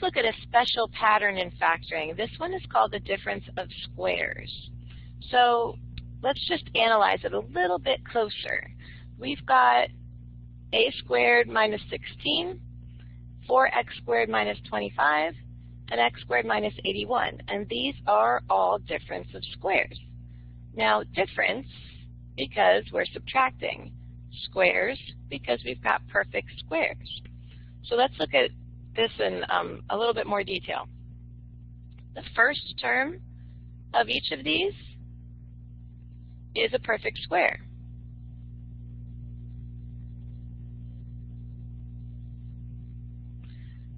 let's look at a special pattern in factoring. This one is called the difference of squares. So let's just analyze it a little bit closer. We've got a squared minus 16, 4x squared minus 25, and x squared minus 81. And these are all difference of squares. Now, difference because we're subtracting, squares because we've got perfect squares. So let's look at this in a little bit more detail. The first term of each of these is a perfect square.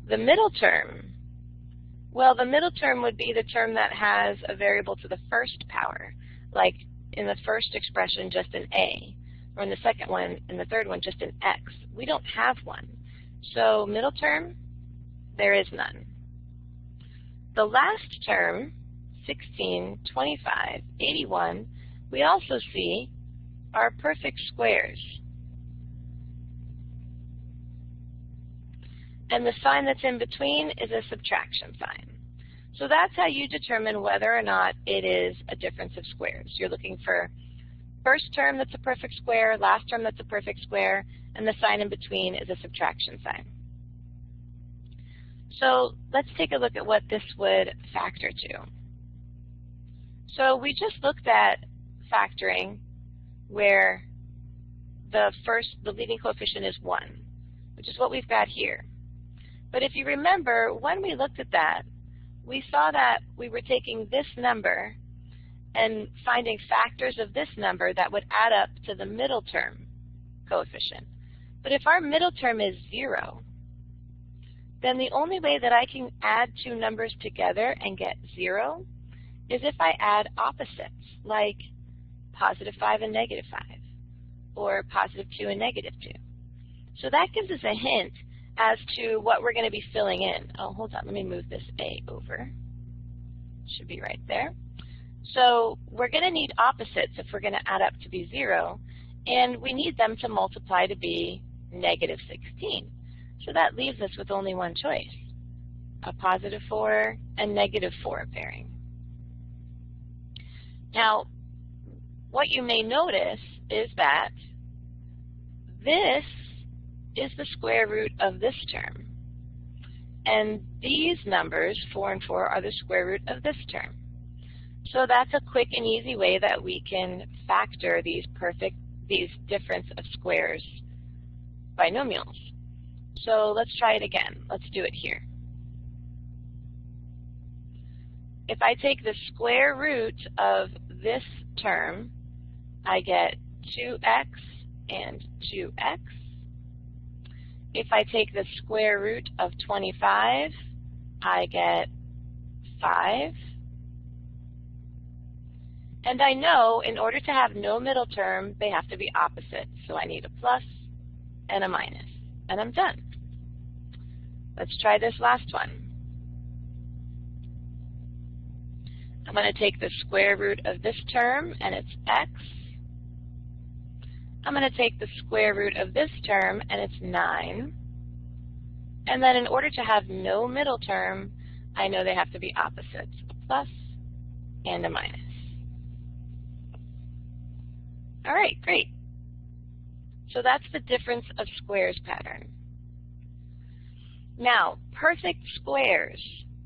The middle term, well, the middle term would be the term that has a variable to the first power, like in the first expression just an a, or in the second one, in the third one just an x. We don't have one. So middle term, there is none. The last term, 16, 25, 81, we also see are perfect squares. And the sign that's in between is a subtraction sign. So that's how you determine whether or not it is a difference of squares. You're looking for first term that's a perfect square, last term that's a perfect square, and the sign in between is a subtraction sign. So let's take a look at what this would factor to. So we just looked at factoring where the leading coefficient is 1, which is what we've got here. But if you remember, when we looked at that, we saw that we were taking this number and finding factors of this number that would add up to the middle term coefficient. But if our middle term is 0, then the only way that I can add two numbers together and get 0 is if I add opposites, like positive 5 and negative 5, or positive 2 and negative 2. So that gives us a hint as to what we're going to be filling in. Oh, hold on, let me move this A over. Should be right there. So we're going to need opposites if we're going to add up to be 0, and we need them to multiply to be negative 16. So that leaves us with only one choice, a positive 4 and negative 4 pairing. Now, what you may notice is that this is the square root of this term. And these numbers, 4 and 4, are the square root of this term. So that's a quick and easy way that we can factor these difference of squares binomials. So let's try it again. Let's do it here. If I take the square root of this term, I get 2x and 2x. If I take the square root of 25, I get 5. And I know in order to have no middle term, they have to be opposite. So I need a plus and a minus. And I'm done. Let's try this last one. I'm going to take the square root of this term, and it's x. I'm going to take the square root of this term, and it's 9. And then in order to have no middle term, I know they have to be opposites, a plus and a minus. All right, great. So that's the difference of squares pattern. Now, perfect squares.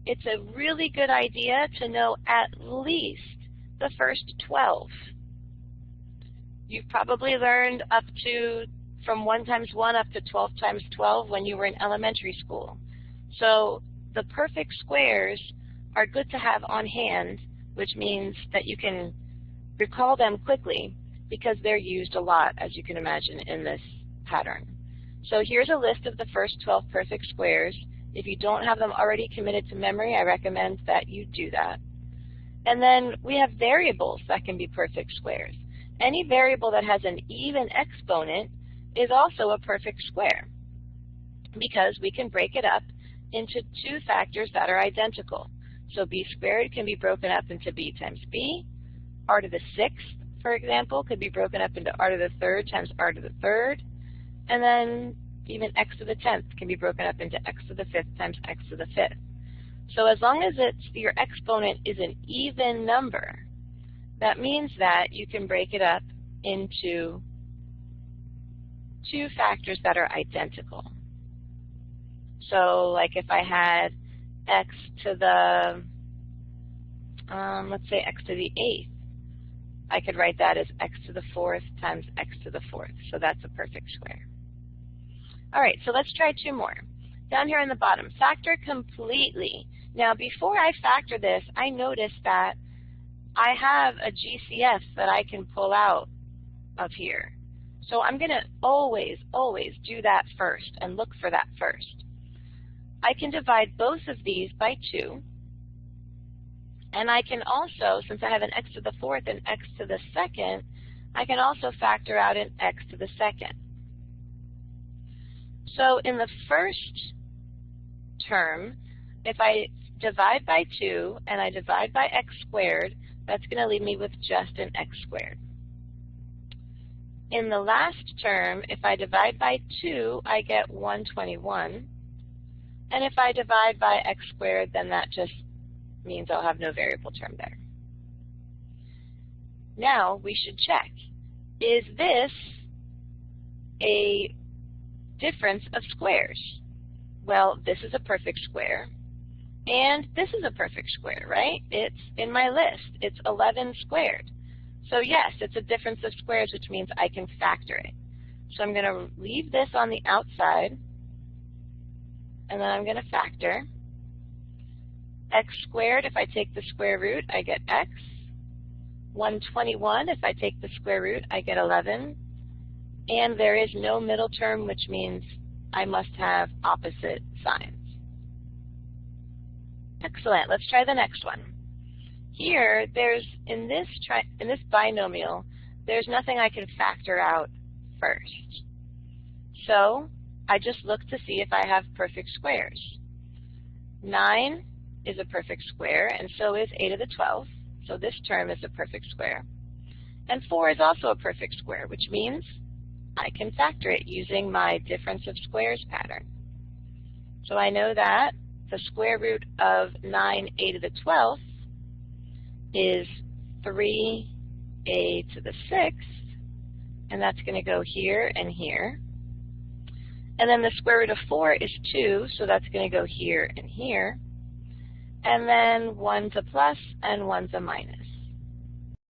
It's a really good idea to know at least the first 12. You've probably learned up to from 1 times 1 up to 12 times 12 when you were in elementary school. So the perfect squares are good to have on hand, which means that you can recall them quickly because they're used a lot, as you can imagine, in this pattern. So here's a list of the first 12 perfect squares. If you don't have them already committed to memory, I recommend that you do that. And then we have variables that can be perfect squares. Any variable that has an even exponent is also a perfect square because we can break it up into two factors that are identical. So b squared can be broken up into b times b. R to the 6th, for example, could be broken up into r to the 3rd times r to the 3rd. And then Even x to the 10th can be broken up into x to the 5th times x to the 5th. So as long as your exponent is an even number, that means that you can break it up into two factors that are identical. So like if I had x to the, let's say x to the 8th, I could write that as x to the 4th times x to the 4th. So that's a perfect square. All right, so let's try two more. Down here on the bottom, factor completely. Now before I factor this, I noticed that I have a GCF that I can pull out of here. So I'm going to always do that first and look for that first. I can divide both of these by 2. And I can also, since I have an x to the 4th and x to the 2nd, I can also factor out an x to the 2nd. So in the first term, if I divide by 2 and I divide by x squared, that's going to leave me with just an x squared. In the last term, if I divide by 2, I get 121. And if I divide by x squared, then that just means I'll have no variable term there. Now we should check, is this a difference of squares? Well, this is a perfect square, and this is a perfect square, right? It's in my list. It's 11 squared. So yes, it's a difference of squares, which means I can factor it. So I'm going to leave this on the outside, and then I'm going to factor. X squared, if I take the square root, I get x. 121, if I take the square root, I get 11. And there is no middle term, which means I must have opposite signs. Excellent. Let's try the next one. Here, in this binomial, there's nothing I can factor out first. So I just look to see if I have perfect squares. 9 is a perfect square, and so is 8 to the 12th. So this term is a perfect square. And 4 is also a perfect square, which means I can factor it using my difference of squares pattern. So I know that the square root of 9a to the 12th is 3a to the 6th, and that's going to go here and here. And then the square root of 4 is 2, so that's going to go here and here. And then 1's a plus and 1's a minus.